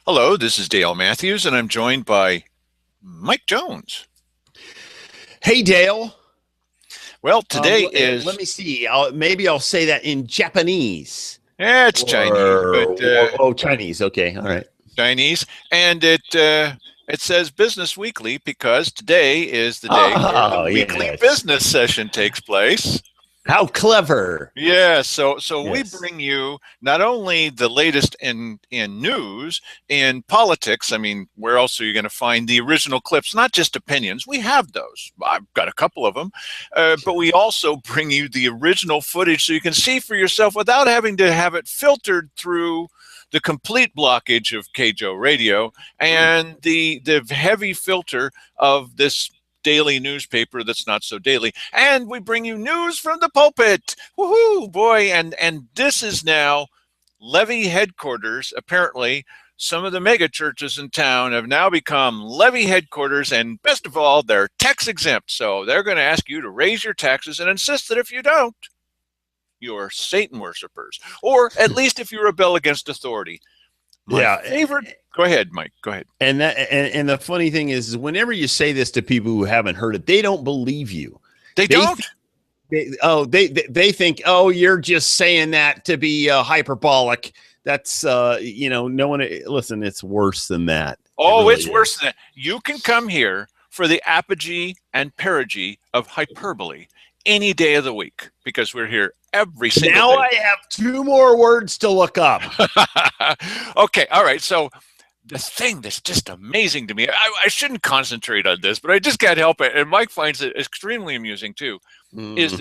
Hello, this is Dale Matthews, and I'm joined by Mike Jones. Hey, Dale. Well, today is... Let me see. Maybe I'll say that in Japanese. Yeah, it's Chinese, but... Chinese. Okay, all right. Chinese, and it says Business Weekly because today is the day where the weekly business session takes place. How clever. Yeah, so we bring you not only the latest in news, in politics. I mean, where else are you going to find the original clips? Not just opinions. We have those. I've got a couple of them. But we also bring you the original footage so you can see for yourself without having to have it filtered through the complete blockage of KJO Radio and the heavy filter of this daily newspaper that's not so daily. And we bring you news from the pulpit. Woohoo, boy. And this is now Levy headquarters. Apparently, some of the mega churches in town have now become Levy headquarters. And best of all, they're tax exempt. So they're going to ask you to raise your taxes and insist that if you don't, you're Satan worshipers. Or at least if you rebel against authority. My favorite. Go ahead, Mike. Go ahead. And the funny thing is whenever you say this to people who haven't heard it, they don't believe you. They don't. They think, oh, you're just saying that to be hyperbolic. That's no one. Listen, it's worse than that. Oh, it's worse than that. You can come here for the apogee and perigee of hyperbole any day of the week because we're here every single day. Now I have two more words to look up. Okay, all right. So the thing that's just amazing to me, I shouldn't concentrate on this, but I just can't help it, and Mike finds it extremely amusing too, is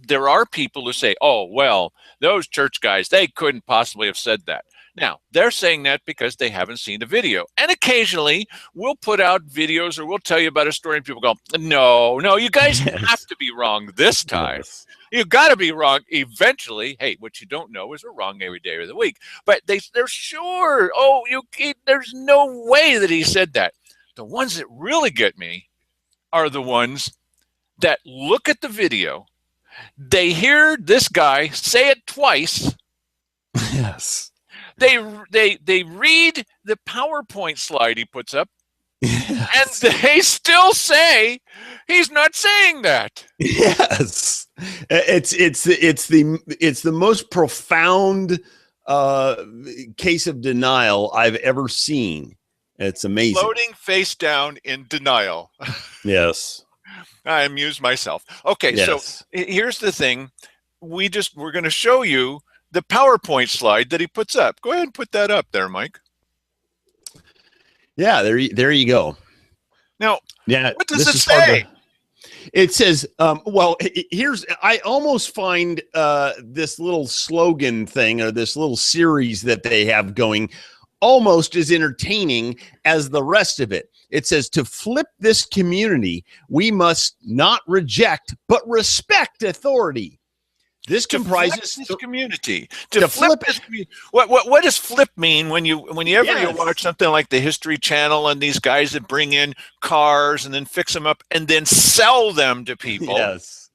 there are people who say, oh, well, those church guys, they couldn't possibly have said that. Now, they're saying that because they haven't seen the video. And occasionally, we'll put out videos or we'll tell you about a story and people go, no, you guys have to be wrong this time. Yes. You've got to be wrong eventually. Hey, what you don't know is we're wrong every day of the week. But they're sure, there's no way that he said that. The ones that really get me are the ones that look at the video. They hear this guy say it twice. Yes. They read the PowerPoint slide he puts up, yes, and they still say he's not saying that. Yes, it's the most profound case of denial I've ever seen. It's amazing. Floating face down in denial. Yes, I amuse myself. Okay, yes. So here's the thing: we're going to show you the PowerPoint slide that he puts up. Go ahead and put that up there, Mike. Yeah, there you go. Now, what does it say? It says, I almost find this little slogan thing or this little series that they have going almost as entertaining as the rest of it. It says, to flip this community, we must not reject, but respect authority. This comprises this community. To flip this community. What does flip mean when you watch something like the History Channel and these guys that bring in cars and then fix them up and then sell them to people? Yes.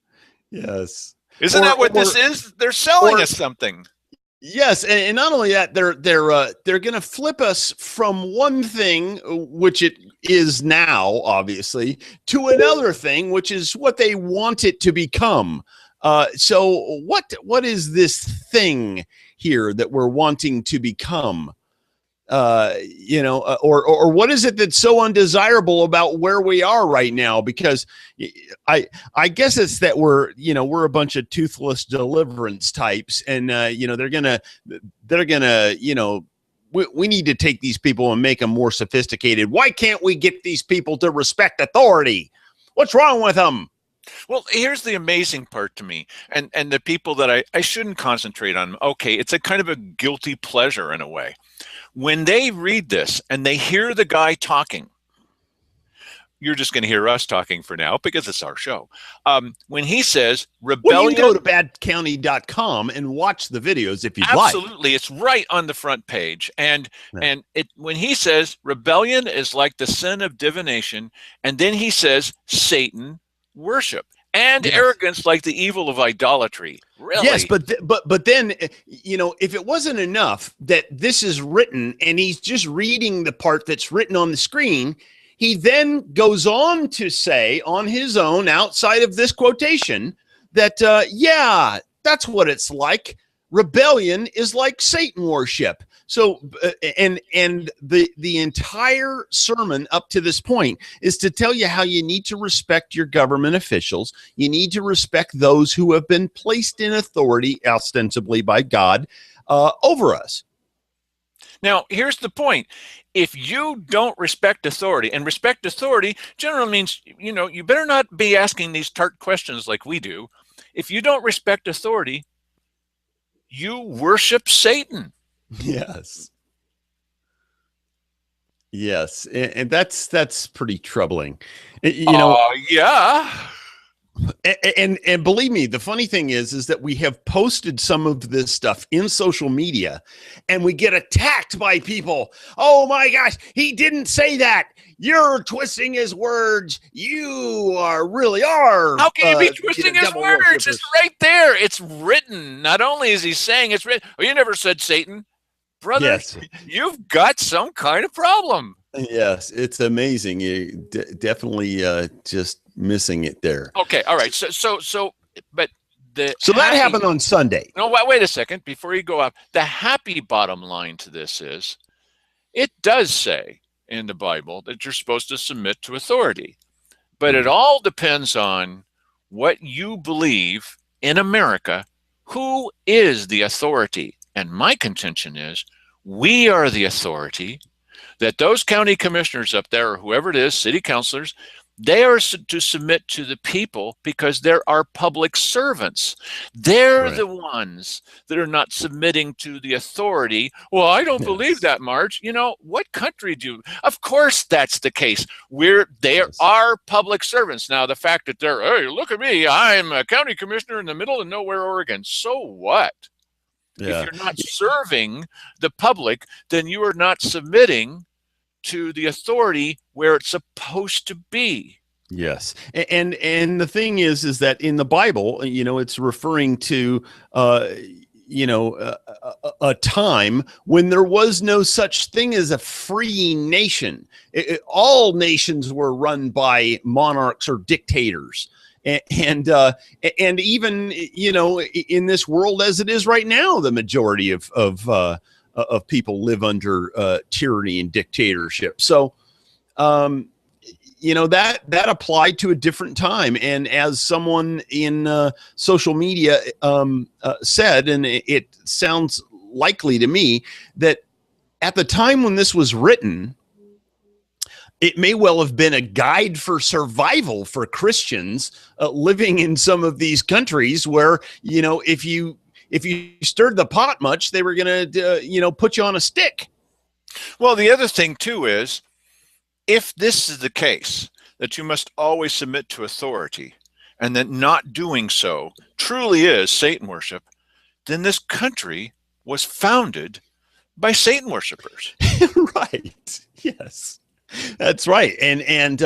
Isn't that what this is? They're selling us something. Yes, and not only that, they're going to flip us from one thing, which it is now, obviously, to another thing, which is what they want it to become. So what is this thing here that we're wanting to become? Or what is it that's so undesirable about where we are right now? Because I guess it's that we're a bunch of toothless deliverance types, and they're gonna we need to take these people and make them more sophisticated. Why can't we get these people to respect authority? What's wrong with them? Well, here's the amazing part to me, and the people that I shouldn't concentrate on. Okay, it's a kind of a guilty pleasure in a way. When they read this and they hear the guy talking, you're just going to hear us talking for now because it's our show. When he says rebellion... Well, you can go to badcounty.com and watch the videos if you'd like. Absolutely. It's right on the front page. And when he says rebellion is like the sin of divination, and then he says Satan worship. And Yes. arrogance like the evil of idolatry. Really? Yes, but then if it wasn't enough that this is written and he's just reading the part that's written on the screen, he then goes on to say on his own, outside of this quotation, that yeah, that's what it's like. Rebellion is like Satan worship. So and the entire sermon up to this point is to tell you how you need to respect your government officials. You need to respect those who have been placed in authority, ostensibly by God, over us. Now, here's the point. If you don't respect authority, and respect authority generally means, you better not be asking these tart questions like we do. If you don't respect authority, you worship Satan. Yes. Yes, and that's pretty troubling. Yeah. And believe me, the funny thing is that we have posted some of this stuff in social media, and we get attacked by people. Oh my gosh, he didn't say that. You're twisting his words. You really are. How can you be twisting his words? It's right there. It's written. Not only is he saying it's written. Oh, you never said Satan. Brother, yes. You've got some kind of problem. Yes, it's amazing. You definitely just missing it there. Okay, all right. So that happened on Sunday. No, wait a second. Before you go up, the happy bottom line to this is, it does say in the Bible that you're supposed to submit to authority, but it all depends on what you believe in America. Who is the authority? And my contention is we are the authority, that those county commissioners up there, or whoever it is, city councilors, they are to submit to the people because they're our public servants. They're right. The ones that are not submitting to the authority. Well, I don't believe that, Marge. What country do you? Of course that's the case. They are public servants. Now, the fact that they're, hey, look at me, I'm a county commissioner in the middle of nowhere, Oregon. So what? Yeah. If you're not serving the public, then you are not submitting to the authority where it's supposed to be. Yes. And the thing is that in the Bible, it's referring to, a time when there was no such thing as a free nation. All nations were run by monarchs or dictators. And even, in this world as it is right now, the majority of people live under tyranny and dictatorship. So, that applied to a different time. And as someone in social media said, and it sounds likely to me, that at the time when this was written, it may well have been a guide for survival for Christians living in some of these countries where, if you stirred the pot much, they were going to, put you on a stick. Well, the other thing, too, is if this is the case, that you must always submit to authority, and that not doing so truly is Satan worship, then this country was founded by Satan worshipers. Right. Yes. That's right. And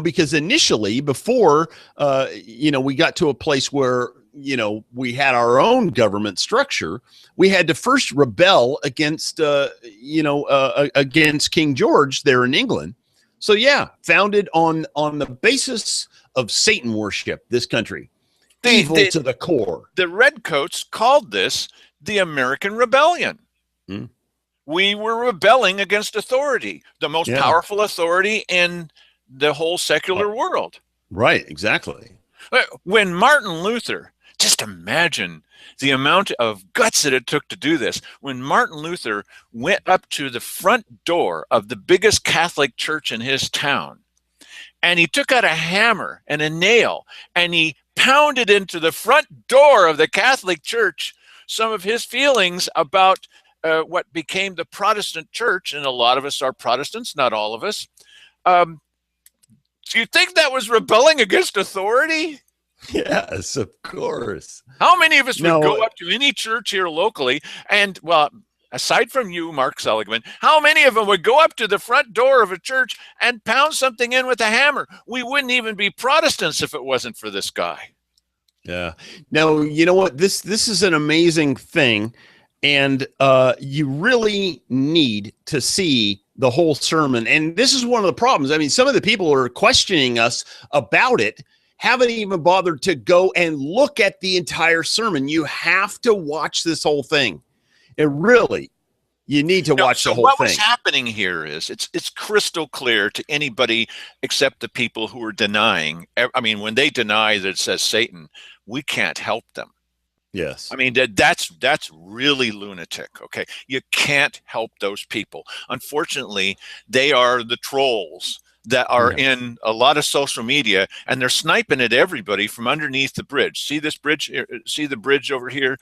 because initially, before, we got to a place where, we had our own government structure, we had to first rebel against, against King George there in England. So, yeah, founded on the basis of Satan worship, this country. Evil to the core. The Redcoats called this the American Rebellion. Hmm. We were rebelling against authority, the most powerful authority in the whole secular world. Right, exactly. When Martin Luther, just imagine the amount of guts that it took to do this. When Martin Luther went up to the front door of the biggest Catholic church in his town, and he took out a hammer and a nail, and he pounded into the front door of the Catholic church some of his feelings about what became the Protestant church, and a lot of us are Protestants, not all of us. Do you think that was rebelling against authority? Yes, of course. How many of us would go up to any church here locally and, well, aside from you, Mark Seligman, how many of them would go up to the front door of a church and pound something in with a hammer? We wouldn't even be Protestants if it wasn't for this guy. Yeah. Now, you know what? This is an amazing thing, and you really need to see the whole sermon. And this is one of the problems. I mean, some of the people who are questioning us about it haven't even bothered to go and look at the entire sermon. You have to watch this whole thing. You need to watch the whole thing. What's happening here is it's crystal clear to anybody except the people who are denying. I mean, when they deny that it says Satan, we can't help them. Yes. I mean, that's really lunatic. Okay. You can't help those people. Unfortunately, they are the trolls that are in a lot of social media, and they're sniping at everybody from underneath the bridge. See this bridge? See the bridge over here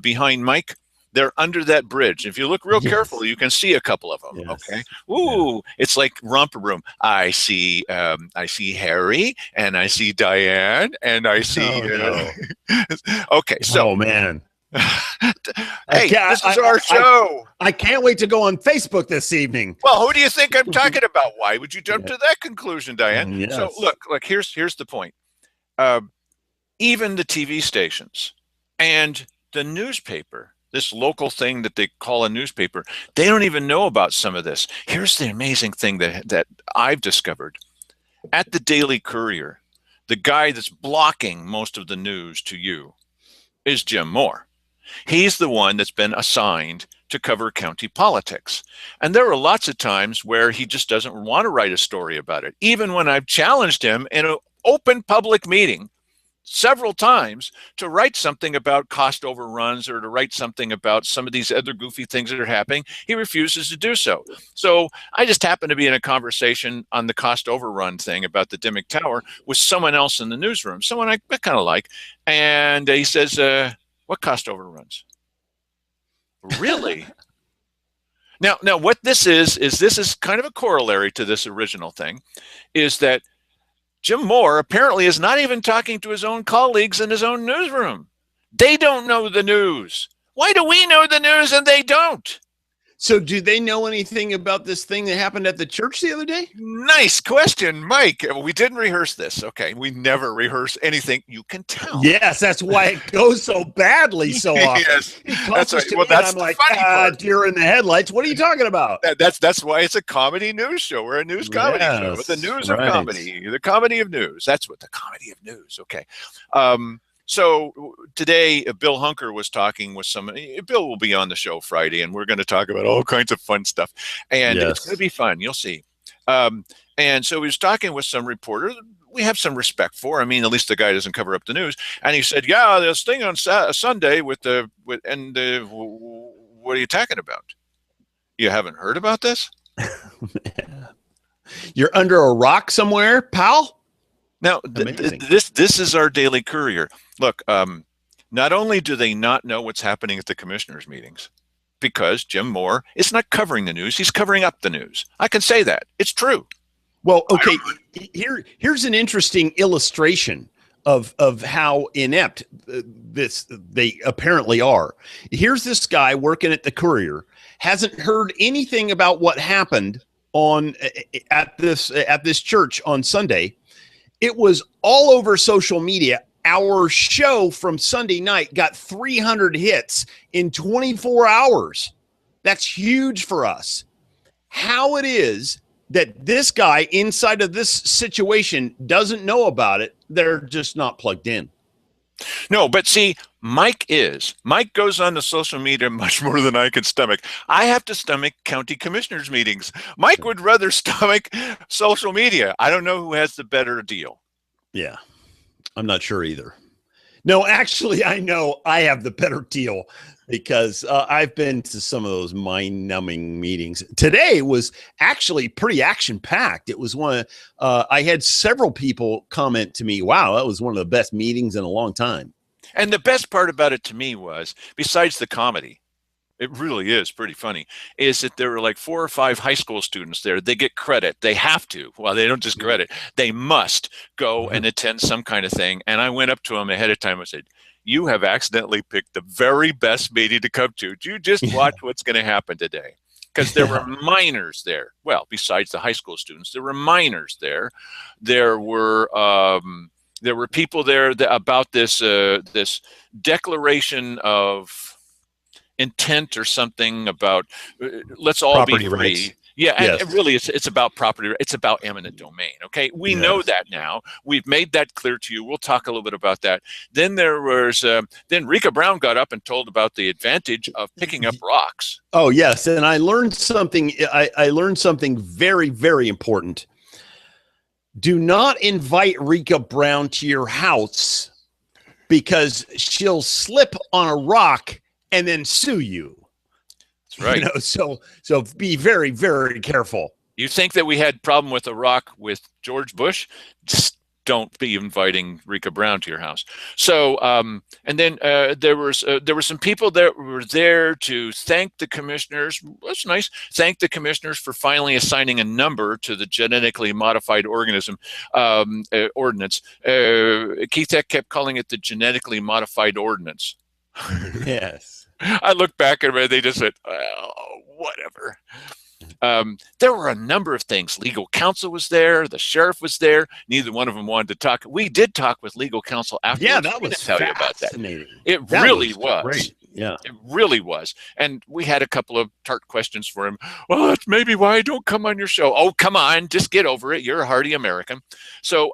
behind Mike? They're under that bridge. If you look real carefully, you can see a couple of them. Yes. Okay. Ooh, it's like romper room. I see Harry, and I see Diane, and I see. Okay. So. Oh man. Hey, this is our show. I can't wait to go on Facebook this evening. Well, who do you think I'm talking about? Why would you jump to that conclusion, Diane? Yes. So look, here's the point. Even the TV stations and the newspaper, this local thing that they call a newspaper, they don't even know about some of this. Here's the amazing thing that I've discovered. At the Daily Courier, the guy that's blocking most of the news to you is Jim Moore. He's the one that's been assigned to cover county politics. And there are lots of times where he just doesn't want to write a story about it. Even when I've challenged him in an open public meeting several times to write something about cost overruns or to write something about some of these other goofy things that are happening, he refuses to do so. So I just happened to be in a conversation on the cost overrun thing about the Dimmick Tower with someone else in the newsroom, someone I kind of like. And he says, what cost overruns? Really? Now, what this is kind of a corollary to this original thing, is that Jim Moore apparently is not even talking to his own colleagues in his own newsroom. They don't know the news. Why do we know the news and they don't? So do they know anything about this thing that happened at the church the other day? Nice question, Mike. We didn't rehearse this. Okay. We never rehearse anything. You can tell. Yes, that's why it goes so badly so often. Yes, that's right. Well, that's I'm like, deer in the headlights. What are you talking about? That's why it's a comedy news show. We're a news comedy show. With the news of comedy, the comedy of news. That's what the comedy of news. Okay. So today, Bill Hunker was talking with somebody. Bill will be on the show Friday, and we're going to talk about all kinds of fun stuff. And it's going to be fun. You'll see. And so he was talking with some reporter we have some respect for. I mean, at least the guy doesn't cover up the news. And he said, yeah, this thing on Sunday what are you talking about? You haven't heard about this? You're under a rock somewhere, pal? Now, this is our Daily Courier. Look, not only do they not know what's happening at the commissioners' meetings, because Jim Moore is not covering the news, he's covering up the news. I can say that. It's true. Well, okay, here's an interesting illustration of how inept they apparently are. Here's this guy working at the Courier, hasn't heard anything about what happened at this church on Sunday. It was all over social media. Our show from Sunday night got 300 hits in 24 hours. That's huge for us. How it is that this guy inside of this situation doesn't know about it, they're just not plugged in. No, but see, Mike goes on to social media much more than I can stomach. I have to stomach county commissioners meetings. Mike would rather stomach social media. I don't know who has the better deal. Yeah, I'm not sure either. No, actually, I know I have the better deal because I've been to some of those mind-numbing meetings. Today was actually pretty action-packed. It was I had several people comment to me, wow, that was one of the best meetings in a long time. And the best part about it to me was, besides the comedy, it really is pretty funny, is that there were like 4 or 5 high school students there. They get credit. They have to. Well, they don't just credit. They must go and attend some kind of thing. And I went up to them ahead of time and said, you have accidentally picked the very best meeting to come to. You just watch what's going to happen today. Because there were minors there. Well, besides the high school students, there were minors there. There were people there about this this declaration of intent or something about let's all Property be free. rights. Yeah, and Yes. really, it's about property. It's about eminent domain. Okay, we know that now. We've made that clear to you. We'll talk a little bit about that. Then there was then Rika Brown got up and told about the advantage of picking up rocks. Oh yes, and I learned something. I learned something very, very important. Do not invite Rika Brown to your house because she'll slip on a rock and then sue you. Right. So be very, very careful. You think that we had problem with a rock with George Bush? Just don't be inviting Rika Brown to your house. So, and then there were some people that were there to thank the commissioners. That's nice. Thank the commissioners for finally assigning a number to the genetically modified organism ordinance. Keith Eck kept calling it the genetically modified ordinance. Yes. I look back at it, they just said, oh, whatever. There were a number of things. Legal counsel was there. The sheriff was there. Neither one of them wanted to talk. We did talk with legal counsel afterwards. Yeah, that was tell you about that. It That really was. Great. Yeah, it really was. And we had a couple of tart questions for him. Well, that's maybe why I don't come on your show. Oh, come on, just get over it. You're a hardy American. So,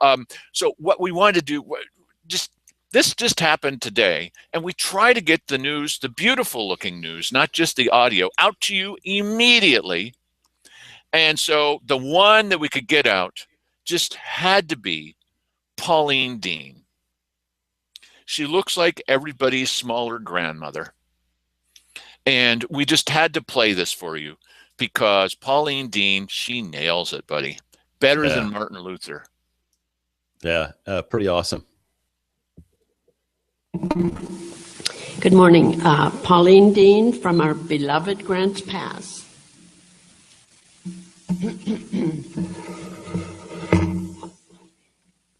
so what we wanted to do, this just happened today, and we try to get the news, the beautiful looking news, not just the audio, out to you immediately. And so the one that we could get out just had to be Pauline Dean. She looks like everybody's smaller grandmother. And we just had to play this for you because Pauline Dean, she nails it, buddy. Better than Martin Luther. Yeah, pretty awesome. Good morning. Pauline Dean from our beloved Grants Pass.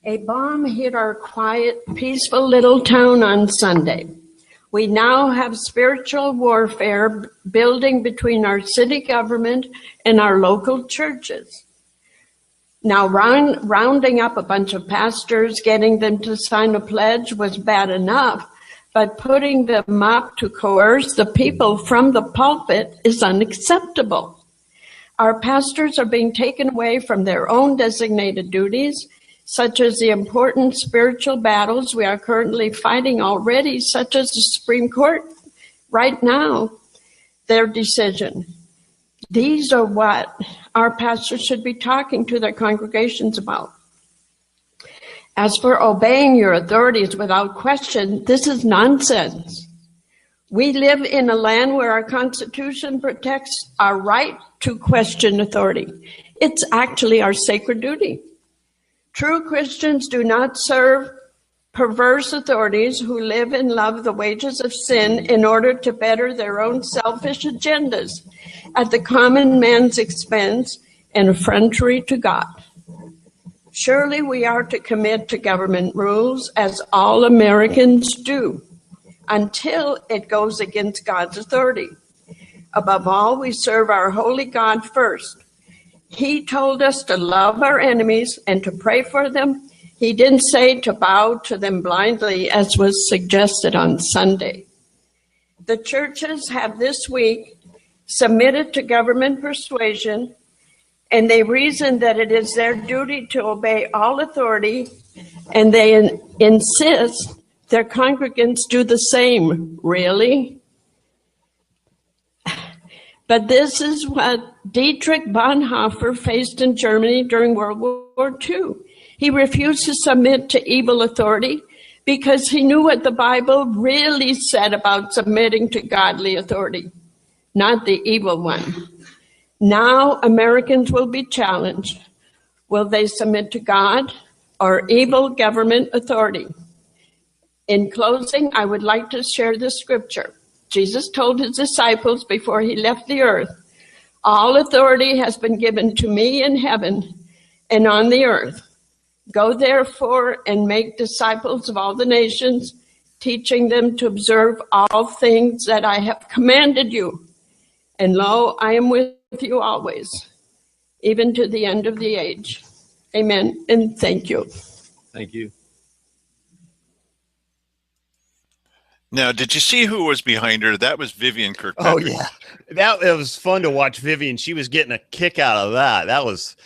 A bomb hit our quiet, peaceful little town on Sunday. We now have spiritual warfare building between our city government and our local churches. Now, rounding up a bunch of pastors, getting them to sign a pledge was bad enough, but putting them up to coerce the people from the pulpit is unacceptable. Our pastors are being taken away from their own designated duties, such as the important spiritual battles we are currently fighting already, such as the Supreme Court right now, their decision. These are what our pastors should be talking to their congregations about. As for obeying your authorities without question, this is nonsense. We live in a land where our Constitution protects our right to question authority. It's actually our sacred duty. True Christians do not serve perverse authorities who live and love the wages of sin in order to better their own selfish agendas at the common man's expense and effrontery to God. Surely we are to commit to government rules as all Americans do until it goes against God's authority. Above all, we serve our holy God first. He told us to love our enemies and to pray for them. He didn't say to bow to them blindly, as was suggested on Sunday. The churches have this week submitted to government persuasion, and they reason that it is their duty to obey all authority, and they insist their congregants do the same. Really? But this is what Dietrich Bonhoeffer faced in Germany during World War II. He refused to submit to evil authority because he knew what the Bible really said about submitting to godly authority, not the evil one. Now Americans will be challenged. Will they submit to God or evil government authority? In closing, I would like to share this scripture. Jesus told his disciples before he left the earth, all authority has been given to me in heaven and on the earth. Go therefore and make disciples of all the nations, teaching them to observe all things that I have commanded you. And lo, I am with you always, even to the end of the age. Amen, and thank you. Thank you. Now, did you see who was behind her? That was Vivian Kirko. Oh yeah, it was fun to watch Vivian. She was getting a kick out of that. That was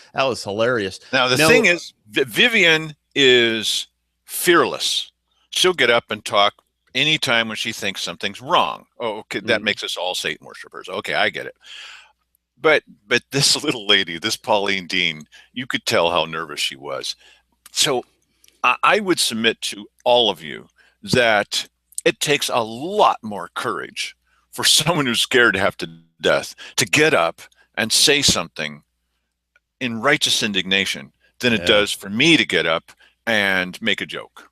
hilarious. Now the thing is, Vivian is fearless. She'll get up and talk anytime when she thinks something's wrong. Oh, okay, that makes us all Satan worshipers. Okay, I get it. But this little lady, this Pauline Dean, you could tell how nervous she was. So I would submit to all of you that it takes a lot more courage for someone who's scared half to death to get up and say something in righteous indignation than it does for me to get up and make a joke.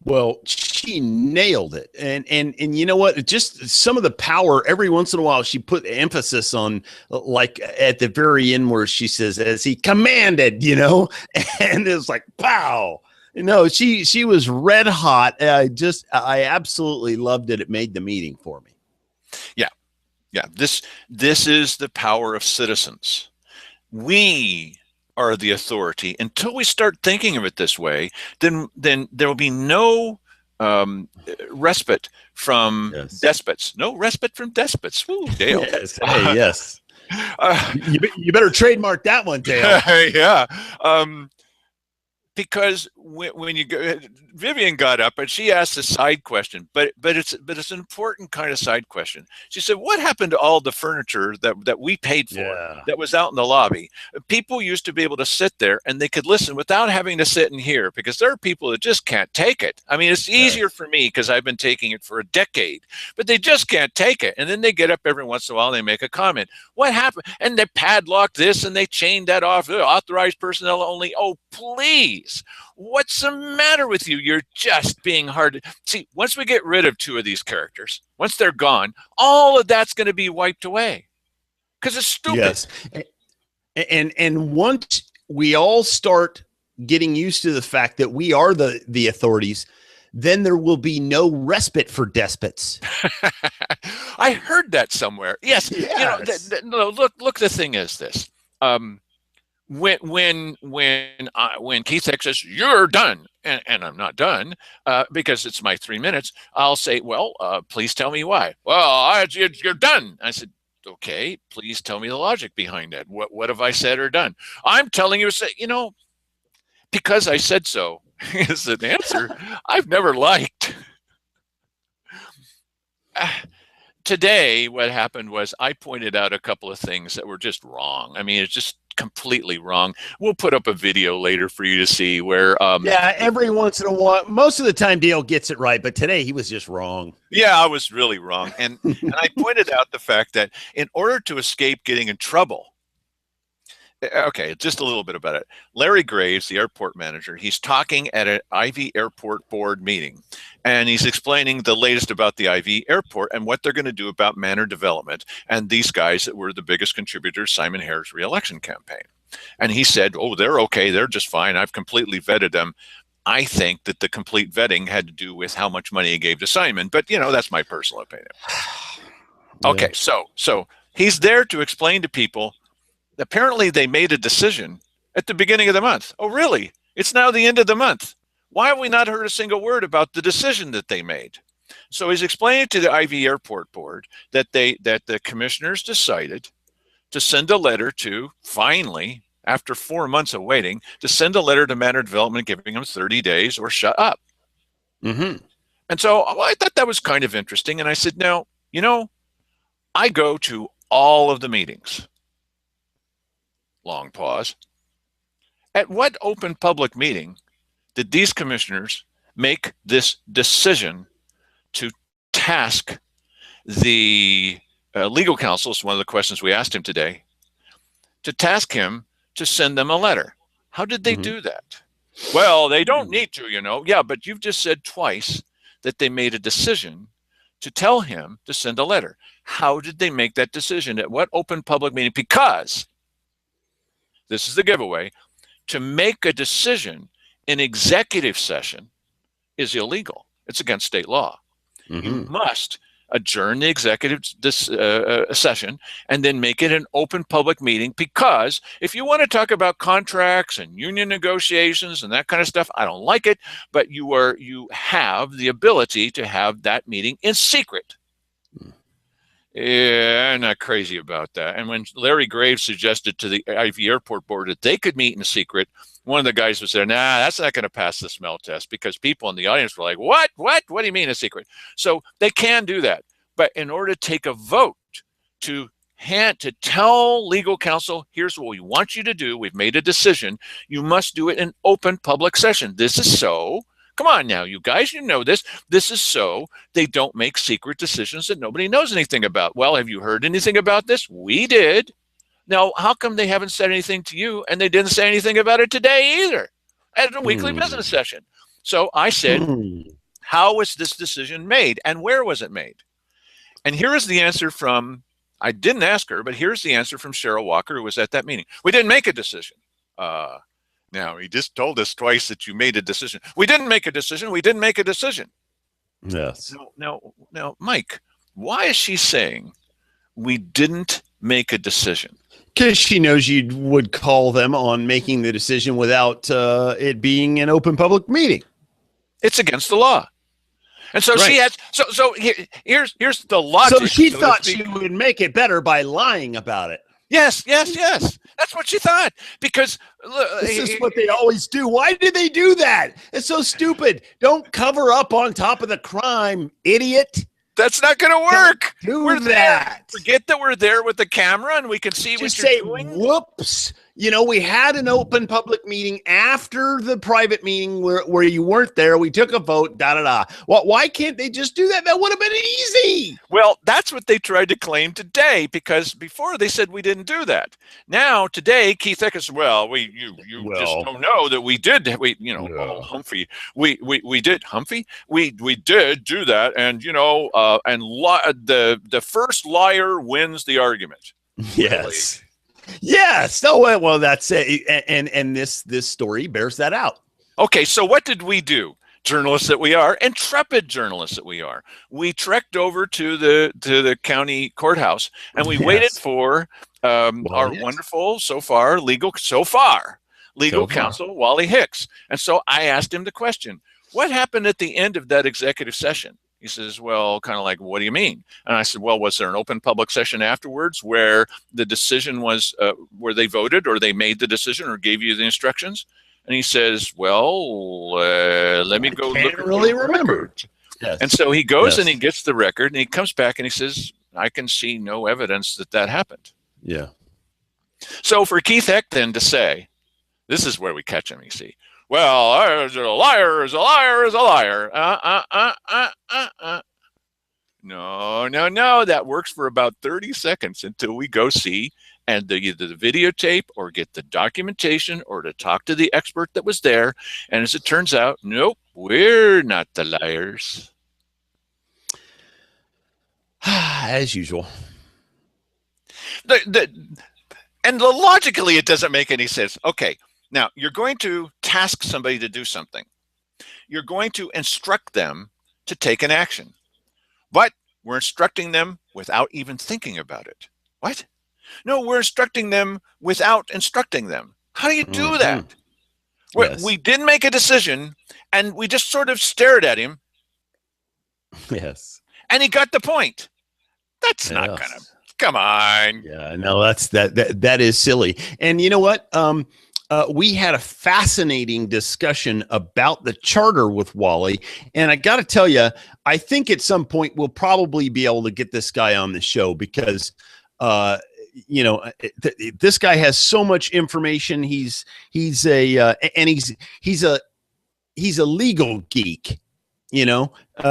Well, she nailed it. And you know what? Just some of the power, every once in a while, she put emphasis on, like at the very end where she says, as he commanded, you know, and it's like, pow. No, she was red hot. I absolutely loved it. It made the meeting for me. Yeah. This is the power of citizens. We are the authority. Until we start thinking of it this way, then there will be no respite from despots. No respite from despots. Woo, Dale. Yes. Hey, yes. You better trademark that one, Dale. Yeah. Because when you go, Vivian got up and she asked a side question, but it's an important kind of side question. She said, "What happened to all the furniture that we paid for that was out in the lobby?" People used to be able to sit there and they could listen without having to sit and hear, because there are people that just can't take it. I mean, it's easier for me because I've been taking it for a decade, but they just can't take it. And then they get up every once in a while and they make a comment. What happened? And they padlocked this and they chained that off. Authorized personnel only. Oh, please. What's the matter with you? You're just being hard. See, once we get rid of two of these characters, once they're gone, all of that's going to be wiped away because it's stupid. Yes. And once we all start getting used to the fact that we are the authorities, then there will be no respite for despots. I heard that somewhere. Yes. Yes. You know, look, the thing is this. When Keith X says you're done, and I'm not done because it's my 3 minutes, I'll say, well, please tell me why. Well, you're done. I said, okay, please tell me the logic behind that. What have I said or done? I'm telling you, because I said so is an answer I've never liked. Today, what happened was I pointed out a couple of things that were just wrong. I mean, it's just completely wrong. We'll put up a video later for you to see where every once in a while, most of the time Dale gets it right, but today he was just wrong. Yeah, I was really wrong. And I pointed out the fact that in order to escape getting in trouble, okay, just a little bit about it. Larry Graves, the airport manager, he's talking at an IV airport board meeting, and he's explaining the latest about the IV airport and what they're going to do about manor development and these guys that were the biggest contributors, Simon Hare's reelection campaign. And he said, oh, they're okay. They're just fine. I've completely vetted them. I think that the complete vetting had to do with how much money he gave to Simon, but that's my personal opinion. Okay, so he's there to explain to people. Apparently, they made a decision at the beginning of the month. Oh, really? It's now the end of the month. Why have we not heard a single word about the decision that they made? So he's explaining to the IV Airport Board that the commissioners decided to send a letter to, finally, after 4 months of waiting, to send a letter to Manor Development giving them 30 days or shut up. Mm-hmm. And so I thought that was kind of interesting. And I said, now, I go to all of the meetings. Long pause. At what open public meeting did these commissioners make this decision to task the legal counsel? It's one of the questions we asked him today. To task him to send them a letter. How did they do that? Well, they don't need to, Yeah, but you've just said twice that they made a decision to tell him to send a letter. How did they make that decision? At what open public meeting? Because this is the giveaway. To make a decision in executive session is illegal. It's against state law. Mm-hmm. You must adjourn the executive session and then make it an open public meeting, because if you want to talk about contracts and union negotiations and that kind of stuff, I don't like it, but you have the ability to have that meeting in secret. Yeah, I'm not crazy about that. And when Larry Graves suggested to the Ivy Airport Board that they could meet in secret, one of the guys was there, nah, that's not going to pass the smell test, because people in the audience were like, what do you mean a secret? So they can do that. But in order to take a vote to tell legal counsel, here's what we want you to do, we've made a decision, you must do it in open public session. This is so, come on now, you guys, you know this. This is so they don't make secret decisions that nobody knows anything about. Well, have you heard anything about this? We did. Now, how come they haven't said anything to you, and they didn't say anything about it today either at a weekly business session? So I said, how was this decision made, and where was it made? And here is the answer from, I didn't ask her, but here's the answer from Cheryl Walker, who was at that meeting. We didn't make a decision. Now, he just told us twice that you made a decision. We didn't make a decision. We didn't make a decision. Yes. Now, Mike, why is she saying we didn't make a decision? Because she knows you would call them on making the decision without it being an open public meeting. It's against the law. And so Right. she has, so here's the logic. So she thought she would make it better by lying about it. Yes. That's what she thought. Because This is what they always do. Why did they do that? It's so stupid. Don't cover up on top of the crime, idiot. that's not going to work. We're that. Forget that we're there with the camera and we can see Just what you're say, doing. whoops. You know, we had an open public meeting after the private meeting where you weren't there. We took a vote, da-da-da. Well, why can't they just do that? That would have been easy. Well, that's what they tried to claim today, because before they said we didn't do that. Now, today, Keith Eckes, well, you just don't know that we did. Oh, Humphrey, we did, Humphrey, we did do that, and the first liar wins the argument. Yes. Really? Yes. No. Well, that's it. And this story bears that out. Okay. So what did we do? Journalists that we are, intrepid journalists that we are, we trekked over to the county courthouse, and we waited for our wonderful legal counsel, Wally Hicks. And so I asked him the question, what happened at the end of that executive session? He says, well, kind of like, what do you mean? And I said, well, was there an open public session afterwards where the decision was, where they voted or they made the decision or gave you the instructions? And he says, well, let me go look. I can't really remember. Yes. And so he goes and he gets the record, and he comes back and he says, I can see no evidence that happened. Yeah. So for Keith Heck then to say, this is where we catch him, you see. Well, a liar is a liar is a liar. No. That works for about 30 seconds until we go see and either the videotape or get the documentation or to talk to the expert that was there. And as it turns out, nope, we're not the liars. As usual. And logically, it doesn't make any sense. Okay. Now, you're going to task somebody to do something. You're going to instruct them to take an action. But we're instructing them without even thinking about it. What? No, we're instructing them without instructing them. How do you do that? Yes. We didn't make a decision, and we just sort of stared at him. Yes. And he got the point. That's not going to, come on. Yeah, no, that is silly. And you know what? We had a fascinating discussion about the charter with Wally. And I got to tell you, I think at some point we'll probably be able to get this guy on the show because, this guy has so much information. He's a legal geek,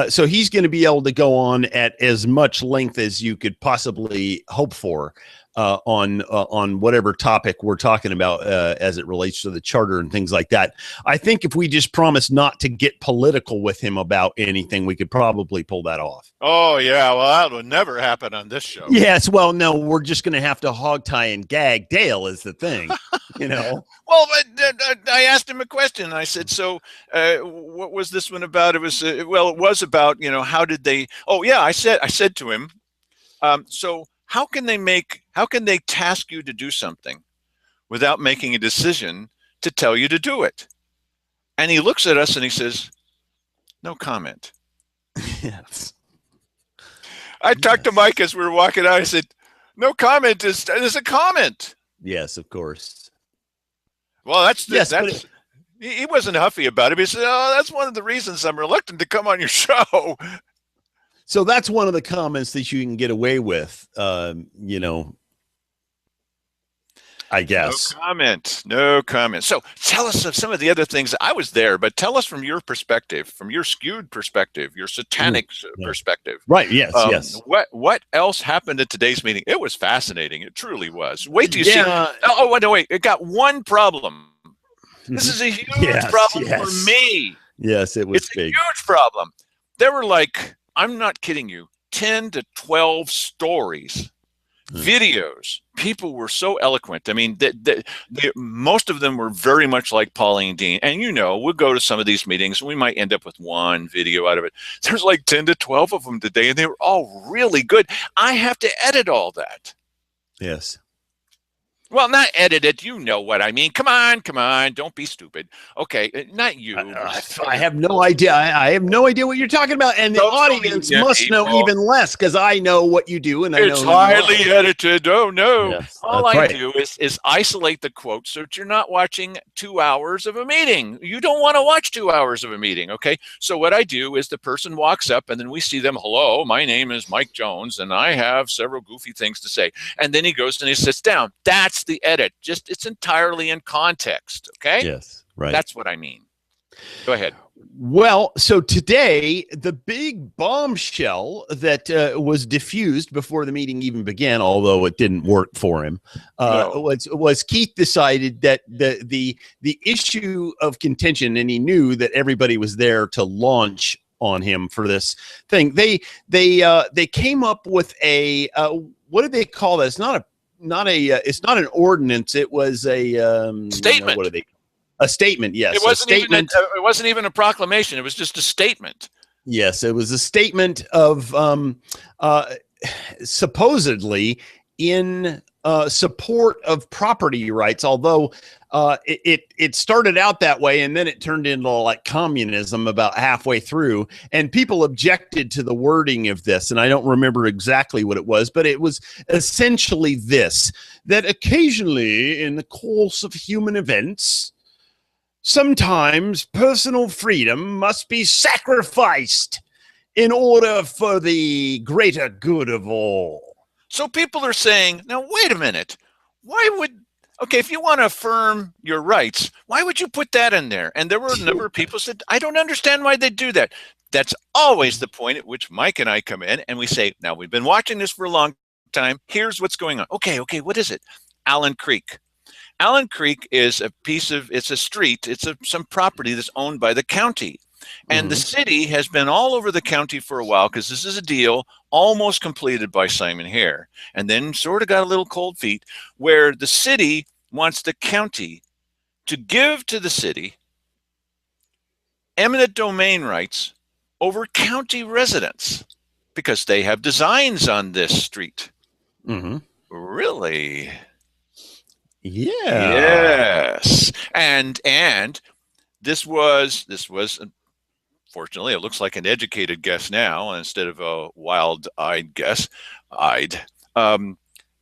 so he's going to be able to go on at as much length as you could possibly hope for. on whatever topic we're talking about as it relates to the charter and things like that. I think if we just promise not to get political with him about anything, we could probably pull that off. Oh, yeah. Well, that would never happen on this show. Yes. Well, no, we're just going to have to hog tie and gag Dale is the thing, you know. Well, I asked him a question. I said, so what was this one about? It was, it was about, how did they, oh, yeah, I said to him, so how can they task you to do something without making a decision to tell you to do it? And he looks at us and he says, no comment. Yes. I talked to Mike as we were walking out. I said, no comment is a comment. Yes, of course. Well, he wasn't huffy about it. He said, oh, that's one of the reasons I'm reluctant to come on your show. So that's one of the comments that you can get away with, I guess. No comment. So tell us of some of the other things. I was there, but tell us from your perspective, from your skewed perspective, your satanic perspective. Right. Yes. Yes. What else happened at today's meeting? It was fascinating. It truly was. Wait till you see. Oh, wait. It got one problem. This is a huge problem for me. Yes, it was big. A huge problem. There were I'm not kidding you, 10 to 12 stories, videos. People were so eloquent. I mean, most of them were very much like Pauline Dean. And, we'll go to some of these meetings and we might end up with one video out of it. There's 10 to 12 of them today, and they were all really good. I have to edit all that. Yes. Well, not edit it. You know what I mean. Come on. Don't be stupid. Okay, not you. I have no idea. I have no idea what you're talking about, and the audience must know even less because I know what you do, and I know it's highly edited. Oh no! Yes, all I do is isolate the quotes so that you're not watching 2 hours of a meeting. You don't want to watch 2 hours of a meeting. Okay, so what I do is the person walks up, and then we see them. Hello, my name is Mike Jones, and I have several goofy things to say. And then he goes and he sits down. That's the edit. Just it's entirely in context. Okay. Yes. Right. That's what I mean. Go ahead. Well, so today the big bombshell that was diffused before the meeting even began, although it didn't work for him, was Keith decided that the issue of contention, and he knew that everybody was there to launch on him for this thing. They came up with a what did they call this? It's not an ordinance. It was a statement. What are they? A statement. Yes. It wasn't even a proclamation. It was just a statement. Yes. It was a statement of supposedly in support of property rights, although it started out that way and then it turned into communism about halfway through, and people objected to the wording of this, and I don't remember exactly what it was, but it was essentially this: that occasionally in the course of human events, sometimes personal freedom must be sacrificed in order for the greater good of all. So people are saying, now, wait a minute. If you want to affirm your rights, why would you put that in there? And there were a number of people who said, I don't understand why they do that. That's always the point at which Mike and I come in and we say, now, we've been watching this for a long time. Here's what's going on. Okay, what is it? Allen Creek. Allen Creek is it's a street. It's some property that's owned by the county. And the city has been all over the county for a while because this is a deal almost completed by Simon Hare, and then sort of got a little cold feet, where the city wants the county to give to the city eminent domain rights over county residents because they have designs on this street. Really? Yeah. Yes. And this was fortunately, it looks like an educated guess now instead of a wild-eyed guess. And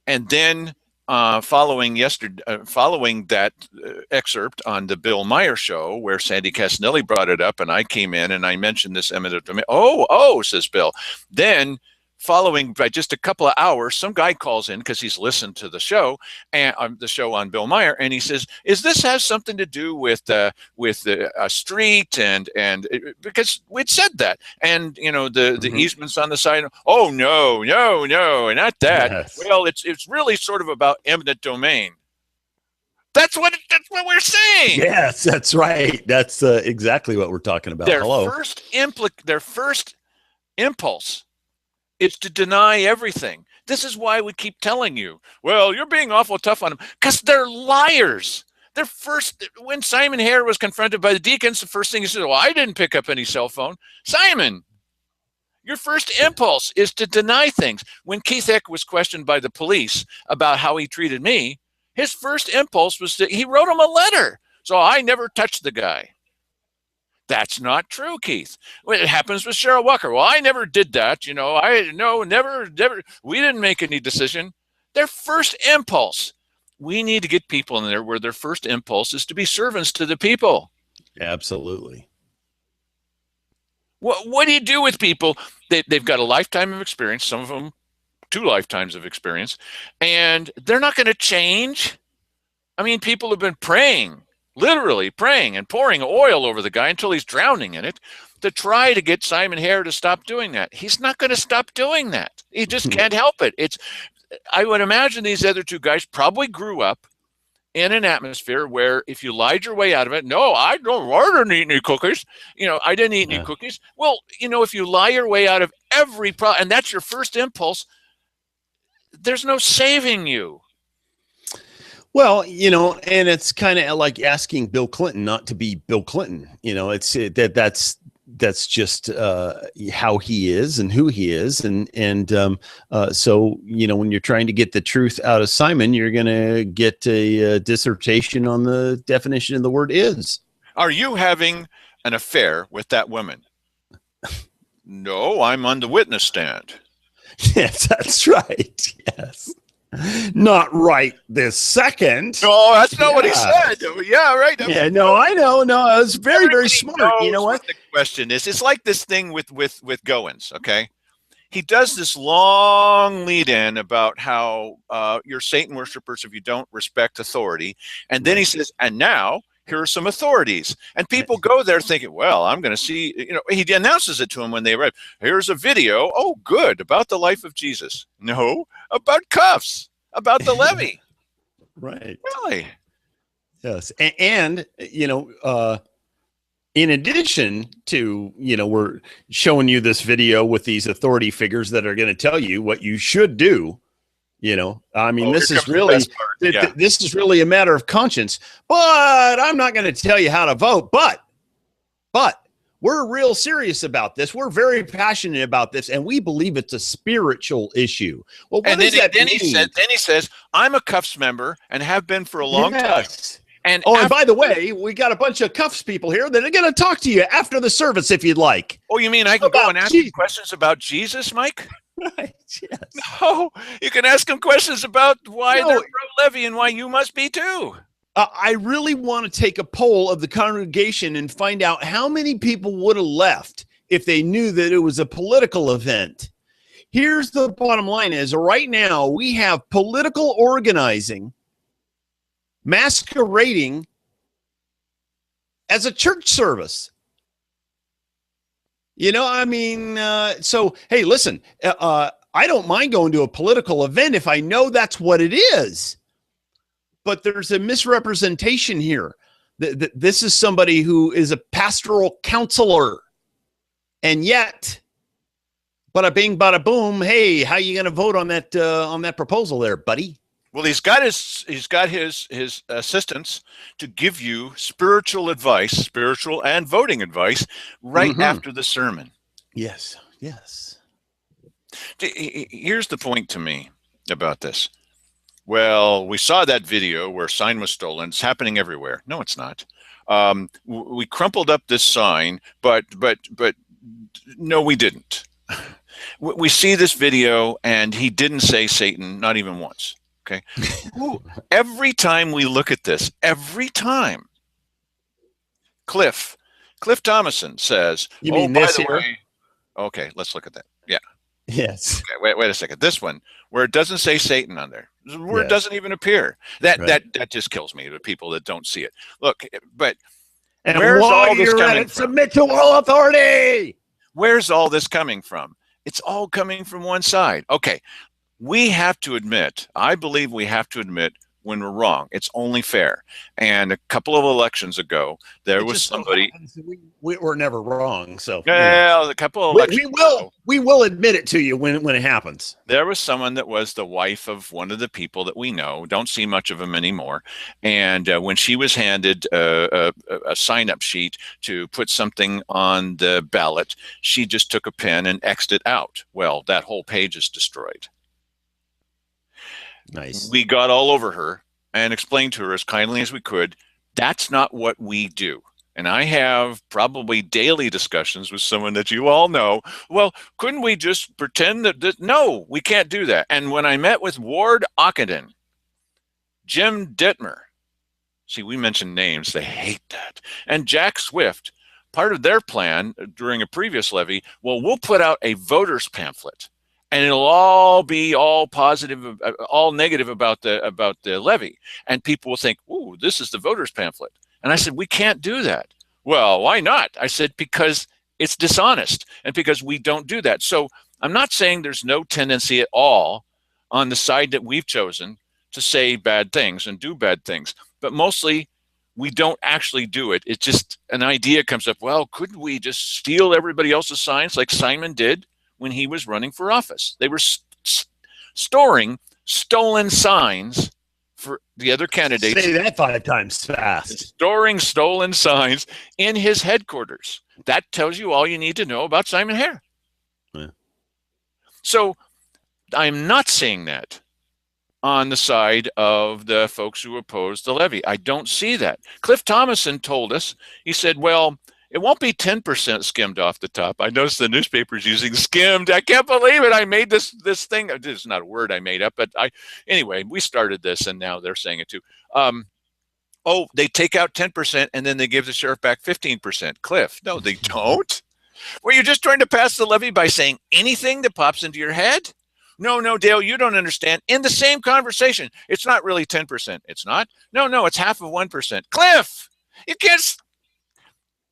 then following that excerpt on the Billmeier show where Sandy Castanelli brought it up, and I came in and I mentioned this eminent domain. Oh, says Bill. Then following by just a couple of hours, some guy calls in because he's listened to the show and the show on Billmeier, and he says, "Is this has something to do with the street and because we'd said that, and the easements on the side? Oh no, not that. Yes. Well, it's really sort of about eminent domain." That's what we're saying. Yes, that's right. That's exactly what we're talking about. Their Hello. Their first impulse is to deny everything. This is why we keep telling you, well, you're being awful tough on them, because they're liars. When Simon Hare was confronted by the deacons, the first thing he said, well, I didn't pick up any cell phone. Simon, your first impulse is to deny things. When Keith Eck was questioned by the police about how he treated me, his first impulse was he wrote him a letter. So I never touched the guy. That's not true, Keith. Well, it happens with Cheryl Walker. Well, I never did that. Never. We didn't make any decision. Their first impulse. We need to get people in there where their first impulse is to be servants to the people. Absolutely. What do you do with people? They've got a lifetime of experience, some of them 2 lifetimes of experience, and they're not going to change. I mean, people have been praying, literally praying and pouring oil over the guy until he's drowning in it to try to get Simon Hare to stop doing that. He's not going to stop doing that. He just can't help it. I would imagine these other 2 guys probably grew up in an atmosphere where if you lied your way out of it, no, I didn't eat any cookies. I didn't eat any cookies. Well, if you lie your way out of every problem, and that's your first impulse, there's no saving you. Well, and it's kind of like asking Bill Clinton not to be Bill Clinton. That's just how he is and who he is, and so when you're trying to get the truth out of Simon, you're going to get a dissertation on the definition of the word "is." Are you having an affair with that woman? No, I'm on the witness stand. Yes, that's right. Yes. Not right this second. No, that's not what he said. Yeah, right. Yeah, no, I know. No, I was very, very smart. You know what? The question is, it's like this thing with Goins, okay? He does this long lead in about how you're Satan worshipers if you don't respect authority. And then he says, and now here are some authorities. And people go there thinking, well, I'm going to see, he announces it to them when they arrive. Here's a video. Oh, good. About the life of Jesus. No, about cuffs, about the levy. Right. Really? Yes. And in addition to, we're showing you this video with these authority figures that are going to tell you what you should do. This is really this is really a matter of conscience, but I'm not going to tell you how to vote. But we're real serious about this. We're very passionate about this, and we believe it's a spiritual issue. Well, what does that mean? He says, I'm a Cuffs member and have been for a long time. And by the way, we got a bunch of Cuffs people here that are going to talk to you after the service if you'd like. Oh, you mean I can go and ask you questions about Jesus, Mike? Right. Yes. No, you can ask them questions about why they're pro-levy and why you must be too. I really want to take a poll of the congregation and find out how many people would have left if they knew that it was a political event. Here's the bottom line is right now we have political organizing masquerading as a church service. So, hey, listen, I don't mind going to a political event if I know that's what it is. But there's a misrepresentation here. This is somebody who is a pastoral counselor. And yet, bada bing, bada boom, hey, how you going to vote on that proposal there, buddy? Well, he's got his assistants to give you spiritual advice, spiritual and voting advice right after the sermon. Yes. Here's the point to me about this. Well, we saw that video where sign was stolen. It's happening everywhere. No, it's not. We crumpled up this sign, but no, we didn't. We see this video, and he didn't say Satan, not even once. Okay. Every time we look at this, Cliff Thomason says, you mean this here? way, okay, let's look at that. Yeah. Yes. Okay, wait a second. This one, where it doesn't say Satan on there, where it Yes. doesn't even appear. That Right. that just kills me, the people that don't see it. Look, but And where's while all this you're at coming it, from? submit to all authority. Where's all this coming from? It's all coming from one side. Okay, we have to admit, I believe we have to admit when we're wrong. It's only fair. And a couple of elections ago, there was somebody. We're never wrong. So Well, a couple of elections ago, we will admit it to you when it happens. there was someone that was the wife of one of the people that we know, don't see much of him anymore. And when she was handed a sign-up sheet to put something on the ballot, she just took a pen and X'd it out. Well, that whole page is destroyed. Nice. We got all over her and explained to her as kindly as we could, that's not what we do. And I have probably daily discussions with someone that you all know. Well, couldn't we just pretend that no, we can't do that. And when I met with Ward Ockenden, Jim Dittmer, see, we mentioned names, they hate that, and Jack Swift, part of their plan during a previous levy, well, we'll put out a voters pamphlet. And it'll all be all positive, all negative about the levy. And people will think, ooh, this is the voters pamphlet. And I said, we can't do that. Well, why not? I said, because it's dishonest and because we don't do that. So I'm not saying there's no tendency at all on the side that we've chosen to say bad things and do bad things. But mostly we don't actually do it. It's just an idea comes up, well, couldn't we just steal everybody else's signs like Simon did when he was running for office? They were storing stolen signs for the other candidates. Say that 5 times fast. Storing stolen signs in his headquarters. That tells you all you need to know about Simon Hare. Yeah. So I'm not saying that on the side of the folks who oppose the levy. I don't see that. Cliff Thomason told us, he said, well, it won't be 10% skimmed off the top. I noticed the newspaper's using skimmed. I can't believe it. I made this thing. It's not a word I made up, but anyway, we started this and now they're saying it too. Oh, they take out 10% and then they give the sheriff back 15%. Cliff, no, they don't. Well, you're just trying to pass the levy by saying anything that pops into your head? No, Dale, you don't understand. In the same conversation, it's not really 10%. It's not. No, it's half of 1%. Cliff, you can't.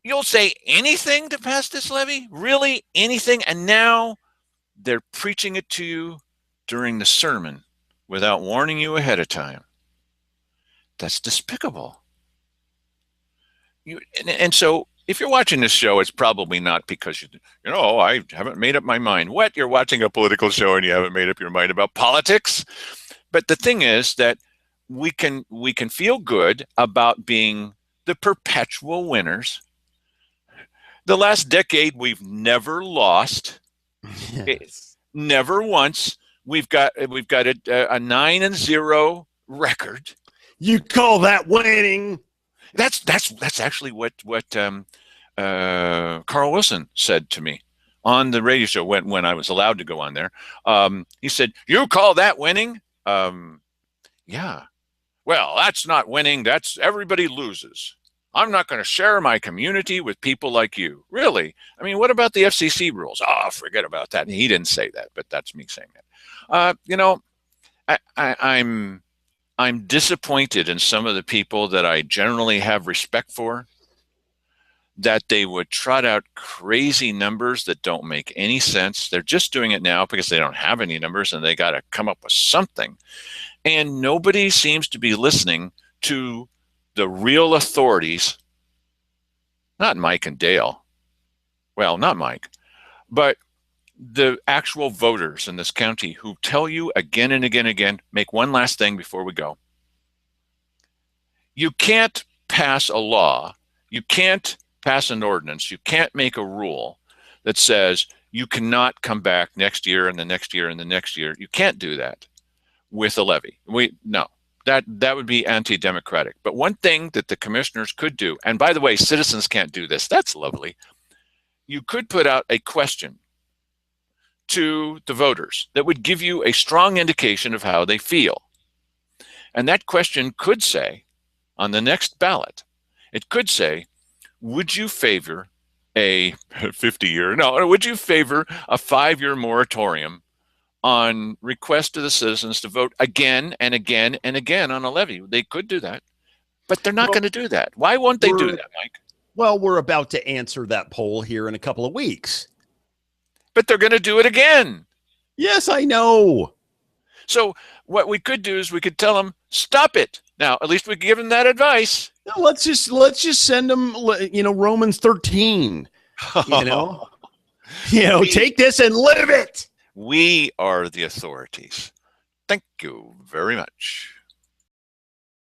You'll say anything to pass this levy? Really? Anything? And now they're preaching it to you during the sermon without warning you ahead of time. That's despicable. And so if you're watching this show, it's probably not because, I haven't made up my mind. What? You're watching a political show and you haven't made up your mind about politics? But the thing is that we can feel good about being the perpetual winners. The last decade, we've never lost. Yes. Never once. We've got a 9-0 record. You call that winning? That's actually what Carl Wilson said to me on the radio show when I was allowed to go on there. He said, "You call that winning?" Yeah. Well, that's not winning. That's everybody loses. I'm not going to share my community with people like you. Really? I mean, what about the FCC rules? Oh, forget about that. And he didn't say that, but that's me saying that. I'm disappointed in some of the people that I generally have respect for, that they would trot out crazy numbers that don't make any sense. They're just doing it now because they don't have any numbers and they got to come up with something. And nobody seems to be listening to the real authorities, not Mike and Dale. Well, not Mike, but the actual voters in this county who tell you again and again and again, make one last thing before we go. You can't pass a law. You can't pass an ordinance. You can't make a rule that says you cannot come back next year and the next year and the next year. You can't do that with a levy. No. That would be anti-democratic. But one thing that the commissioners could do, and by the way, citizens can't do this. That's lovely. You could put out a question to the voters that would give you a strong indication of how they feel. And that question could say, on the next ballot, it could say, would you favor a 50-year? No, would you favor a 5-year moratorium on request of the citizens to vote again and again and again on a levy? They could do that, but they're not going to do that. Why won't they do that, Mike? Well, we're about to answer that poll here in a couple of weeks. But they're going to do it again. Yes, I know. So what we could do is we could tell them, stop it. Now, at least we could give them that advice. Let's just send them, Romans 13. Take this and live it. We are the authorities. Thank you very much.